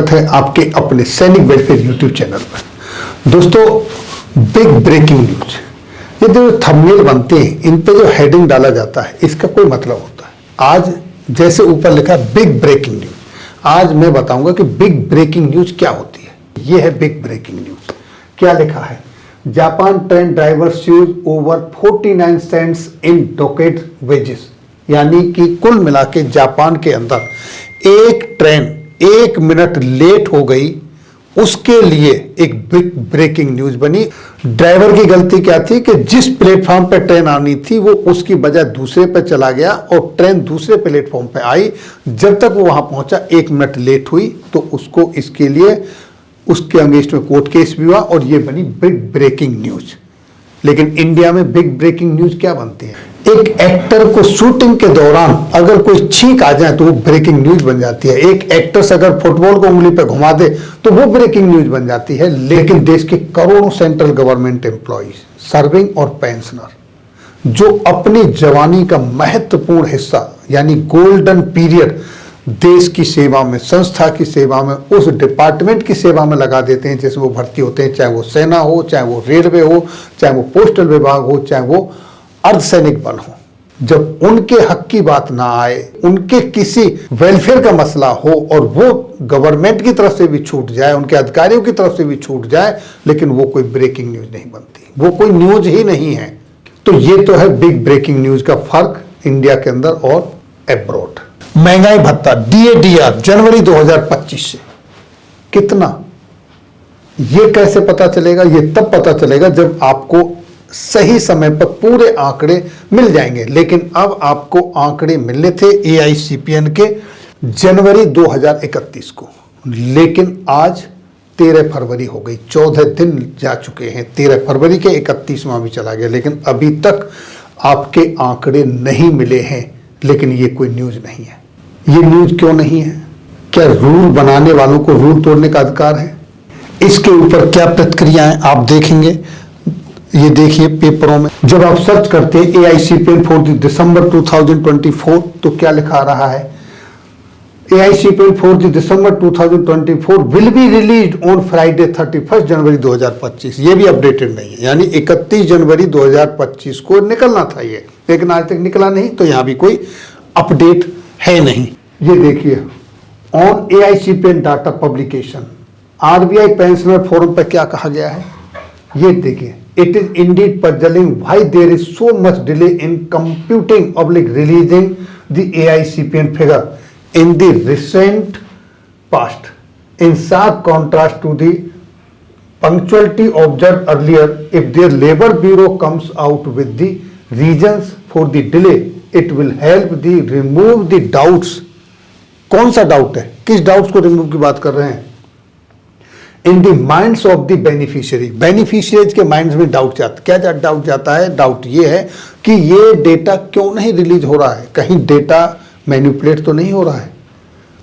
है आपके अपने सैनिक वेलफेयर यूट्यूब चैनल पर। दोस्तों, बिग ब्रेकिंग न्यूज, ये जो थंबनेल बनते हैं, इन पे जो हेडिंग डाला जाता है, इसका कोई मतलब होता है। आज जैसे ऊपर लिखा है बिग ब्रेकिंग न्यूज, आज मैं बताऊंगा कि बिग ब्रेकिंग न्यूज क्या होती है। ये है बिग ब्रेकिंग न्यूज। क्या लिखा है? Japan train driver shoes over 49 saints in docket wages, यानी कि कुल मिला के जापान के अंदर एक ट्रेन 1 मिनट लेट हो गई, उसके लिए एक बिग ब्रेकिंग न्यूज बनी। ड्राइवर की गलती क्या थी कि जिस प्लेटफॉर्म पर ट्रेन आनी थी वो उसकी बजाय दूसरे पर चला गया और ट्रेन दूसरे प्लेटफॉर्म पर आई। जब तक वो वहां पहुंचा 1 मिनट लेट हुई, तो उसको इसके लिए उसके अगेंस्ट में कोर्ट केस भी हुआ और ये बनी बिग ब्रेकिंग न्यूज। लेकिन इंडिया में बिग ब्रेकिंग न्यूज क्या बनती है? एक एक्टर को शूटिंग के दौरान अगर कोई छींक आ जाए तो वो ब्रेकिंग न्यूज बन जाती है। एक एक्ट्रेस अगर फुटबॉल को उंगली पे घुमा दे तो वो ब्रेकिंग न्यूज बन जाती है। लेकिन देश के करोड़ों सेंट्रल गवर्नमेंट एम्प्लॉइज, सर्विंग और पेंशनर, जो अपनी जवानी का महत्वपूर्ण हिस्सा यानी गोल्डन पीरियड देश की सेवा में, संस्था की सेवा में, उस डिपार्टमेंट की सेवा में लगा देते हैं जिसमें वो भर्ती होते हैं, चाहे वो सेना हो, चाहे वो रेलवे हो, चाहे वो पोस्टल विभाग हो, चाहे वो अर्धसैनिक बल हो। जब उनके हक की बात ना आए, उनके किसी वेलफेयर का मसला हो और वो गवर्नमेंट की तरफ से भी छूट जाए, उनके अधिकारियों की तरफ से भी छूट जाए, लेकिन वो कोई ब्रेकिंग न्यूज नहीं बनती, वो कोई न्यूज ही नहीं है। तो ये तो है बिग ब्रेकिंग न्यूज का फर्क इंडिया के अंदर और एब्रॉड। महंगाई भत्ता DADR जनवरी 2025 से कितना, ये कैसे पता चलेगा? ये तब पता चलेगा जब आपको सही समय पर पूरे आंकड़े मिल जाएंगे। लेकिन अब आपको आंकड़े मिलने थे AICPN के जनवरी 2031 को, लेकिन आज 13 फरवरी हो गई, 14 दिन जा चुके हैं। 13 फरवरी के 31वां भी चला गया, लेकिन अभी तक आपके आंकड़े नहीं मिले हैं। लेकिन ये कोई न्यूज नहीं है। ये न्यूज क्यों नहीं है? क्या रूल बनाने वालों को रूल तोड़ने का अधिकार है? इसके ऊपर क्या प्रतिक्रियाएं आप देखेंगे, ये देखिए पेपरों में। जब आप सर्च करते हैं AICPN फॉर दिसंबर 2024 तो क्या लिखा रहा है? AICPN for December 2024 will be release on Friday 31 जनवरी 2025। ये भी अपडेटेड नहीं है, यानी 31 जनवरी 2025 को निकलना था ये, लेकिन आज तक निकला नहीं, तो यहाँ भी कोई अपडेट है नहीं। ये देखिए on AICPN data publication, RBI pensioner forum पर क्या कहा गया है, ये देखिए। It is indeed puzzling why there is so much delay in computing oblique releasing the AICPN figure in the recent past, in sharp contrast to the punctuality observed earlier. If their labor bureau comes out with the reasons for the delay, it will help the remove the doubts. कौन सा doubt है? किस doubts को remove की बात कर रहे हैं? In the minds of the beneficiary, beneficiaries के माइंड्स में डाउट जाता। क्या डाउट जाता है? डाउट ये है कि ये डेटा क्यों नहीं रिलीज हो रहा है, कहीं डेटा मैनिपुलेट तो नहीं हो रहा है,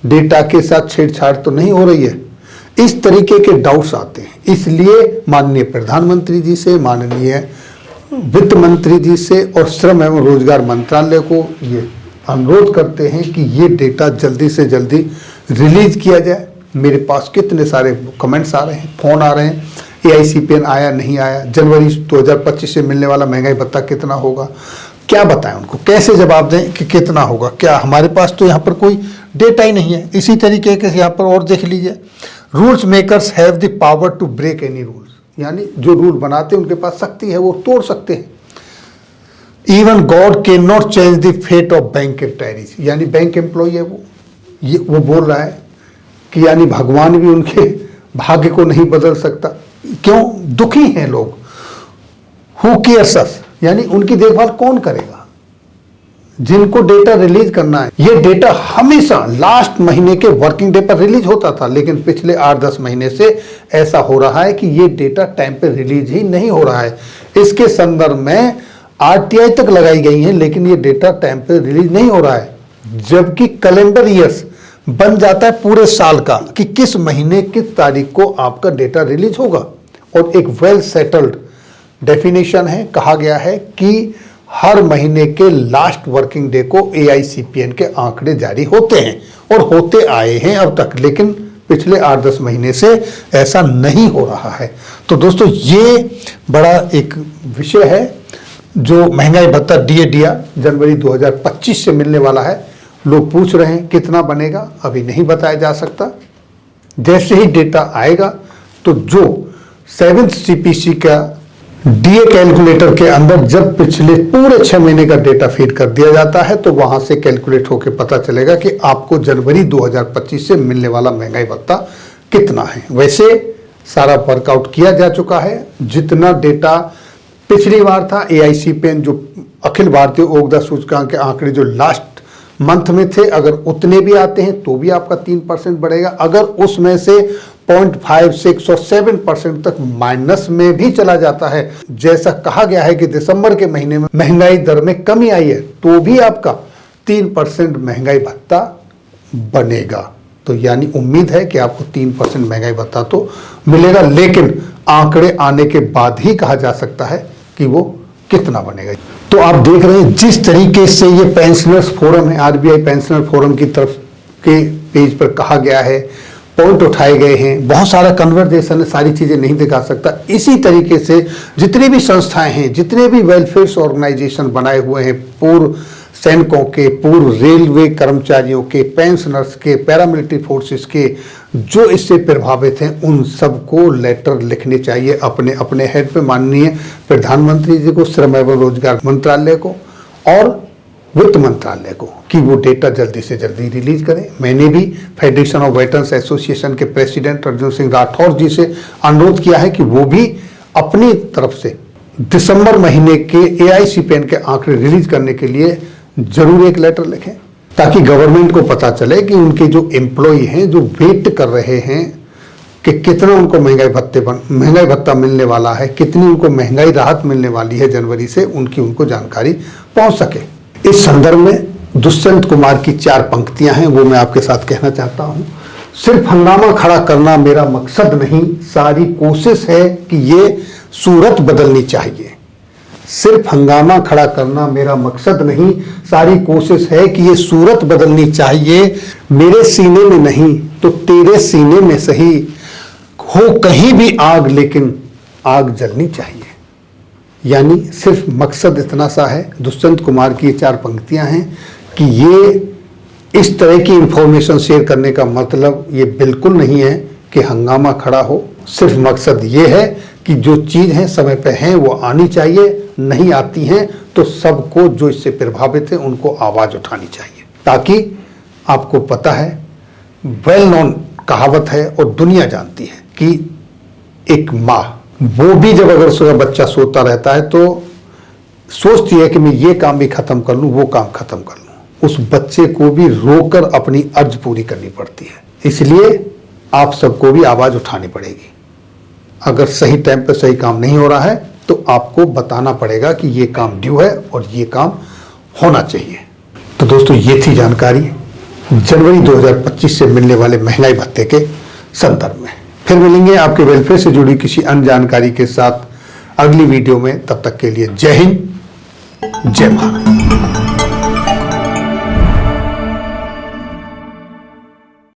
डेटा के साथ छेड़छाड़ तो नहीं हो रही है। इस तरीके के डाउट्स आते हैं। इसलिए माननीय प्रधानमंत्री जी से, माननीय वित्त मंत्री जी से और श्रम एवं रोजगार मंत्रालय को ये अनुरोध करते हैं कि ये डेटा जल्दी से जल्दी रिलीज किया जाए। मेरे पास कितने सारे कमेंट्स आ रहे हैं, फोन आ रहे हैं, AICPN आया नहीं आया, जनवरी 2025 से मिलने वाला महंगाई भत्ता कितना होगा, क्या बताएं उनको, कैसे जवाब दें कि कितना होगा? क्या हमारे पास तो यहाँ पर कोई डेटा ही नहीं है। इसी तरीके के यहाँ पर और देख लीजिए, rules makers have the power to break any rules, यानी जो रूल बनाते हैं उनके पास शक्ति है, वो तोड़ सकते हैं। Even God can not change the fate of bank employees, यानी बैंक एम्प्लॉय है वो बोल रहा है कि यानी भगवान भी उनके भाग्य को नहीं बदल सकता। क्यों? दुखी हैं लोग। हु केयर्स अस, यानी उनकी देखभाल कौन करेगा? जिनको डेटा रिलीज करना है, ये डेटा हमेशा लास्ट महीने के वर्किंग डे पर रिलीज होता था, लेकिन पिछले 8-10 महीने से ऐसा हो रहा है कि ये डेटा टाइम पे रिलीज ही नहीं हो रहा है। इसके संदर्भ में RTI तक लगाई गई है, लेकिन ये डेटा टाइम पे रिलीज नहीं हो रहा है। जबकि कैलेंडर ईयर्स बन जाता है पूरे साल का कि किस महीने किस तारीख को आपका डेटा रिलीज होगा, और एक वेल सेटल्ड डेफिनेशन है, कहा गया है कि हर महीने के लास्ट वर्किंग डे को AICPN के आंकड़े जारी होते हैं और होते आए हैं अब तक, लेकिन पिछले 8-10 महीने से ऐसा नहीं हो रहा है। तो दोस्तों ये बड़ा एक विषय है जो महंगाई भत्ता DA जनवरी 2025 से मिलने वाला है। लोग पूछ रहे हैं कितना बनेगा, अभी नहीं बताया जा सकता। जैसे ही डेटा आएगा तो जो 7th CPC का DA कैलकुलेटर के अंदर जब पिछले पूरे 6 महीने का डेटा फीड कर दिया जाता है तो वहां से कैलकुलेट होकर पता चलेगा कि आपको जनवरी 2025 से मिलने वाला महंगाई भत्ता कितना है। वैसे सारा वर्कआउट किया जा चुका है। जितना डेटा पिछली बार था AIC पेन जो अखिल भारतीय ओगदा सूचकांक के आंकड़े जो लास्ट मंथ में थे, अगर उतने भी आते हैं तो भी आपका 3% बढ़ेगा। अगर उसमें से 0.5, 6 और 7% तक माइनस में भी चला जाता है, जैसा कहा गया है कि दिसंबर के महीने में महंगाई दर में कमी आई है, तो भी आपका 3% महंगाई भत्ता बनेगा। तो यानी उम्मीद है कि आपको 3% महंगाई भत्ता तो मिलेगा, लेकिन आंकड़े आने के बाद ही कहा जा सकता है कि वो कितना बनेगा। तो आप देख रहे हैं जिस तरीके से ये पेंशनर्स फोरम है, RBI पेंशनर फोरम की तरफ के पेज पर कहा गया है, पॉइंट उठाए गए हैं, बहुत सारा कन्वर्सेशन है, सारी चीजें नहीं दिखा सकता। इसी तरीके से जितनी भी संस्थाएं हैं, जितने भी वेलफेयर ऑर्गेनाइजेशन बनाए हुए हैं, पूर्व सैनिकों के, पूर्व रेलवे कर्मचारियों के, पेंशनर्स के, पैरामिलिट्री फोर्सेस के, जो इससे प्रभावित हैं, उन सबको लेटर लिखने चाहिए अपने अपने हेड पे, माननीय प्रधानमंत्री जी को, श्रम एवं रोजगार मंत्रालय को और वित्त मंत्रालय को, कि वो डेटा जल्दी से जल्दी रिलीज करें। मैंने भी फेडरेशन ऑफ वेटरन्स एसोसिएशन के प्रेसिडेंट अर्जुन सिंह राठौर जी से अनुरोध किया है कि वो भी अपनी तरफ से दिसंबर महीने के AIC पेन के आंकड़े रिलीज करने के लिए जरूर एक लेटर लिखें, ताकि गवर्नमेंट को पता चले कि उनके जो एम्प्लॉय हैं, जो वेट कर रहे हैं कि कितना उनको महंगाई भत्ता मिलने वाला है, कितनी उनको महंगाई राहत मिलने वाली है जनवरी से, उनको जानकारी पहुंच सके। इस संदर्भ में दुष्यंत कुमार की 4 पंक्तियां हैं, वो मैं आपके साथ कहना चाहता हूं। सिर्फ हंगामा खड़ा करना मेरा मकसद नहीं, सारी कोशिश है कि ये सूरत बदलनी चाहिए। सिर्फ हंगामा खड़ा करना मेरा मकसद नहीं, सारी कोशिश है कि ये सूरत बदलनी चाहिए। मेरे सीने में नहीं तो तेरे सीने में सही, हो कहीं भी आग लेकिन आग जलनी चाहिए। यानी सिर्फ मकसद इतना सा है। दुष्यंत कुमार की ये 4 पंक्तियां हैं कि ये इस तरह की इंफॉर्मेशन शेयर करने का मतलब ये बिल्कुल नहीं है कि हंगामा खड़ा हो। सिर्फ मकसद ये है कि जो चीज़ है समय पे हैं वो आनी चाहिए, नहीं आती हैं तो सबको जो इससे प्रभावित है उनको आवाज़ उठानी चाहिए, ताकि आपको पता है, वेल नोन कहावत है और दुनिया जानती है कि एक माँ, वो भी जब अगर उसका बच्चा सोता रहता है तो सोचती है कि मैं ये काम भी खत्म कर लूँ, वो काम खत्म कर लूँ। उस बच्चे को भी रोकर अपनी अर्ज पूरी करनी पड़ती है। इसलिए आप सबको भी आवाज़ उठानी पड़ेगी। अगर सही टाइम पर सही काम नहीं हो रहा है तो आपको बताना पड़ेगा कि ये काम ड्यू है और ये काम होना चाहिए। तो दोस्तों ये थी जानकारी जनवरी 2025 से मिलने वाले महंगाई भत्ते के संदर्भ में। फिर मिलेंगे आपके वेलफेयर से जुड़ी किसी अन्य जानकारी के साथ अगली वीडियो में। तब तक के लिए जय हिंद, जय भारत।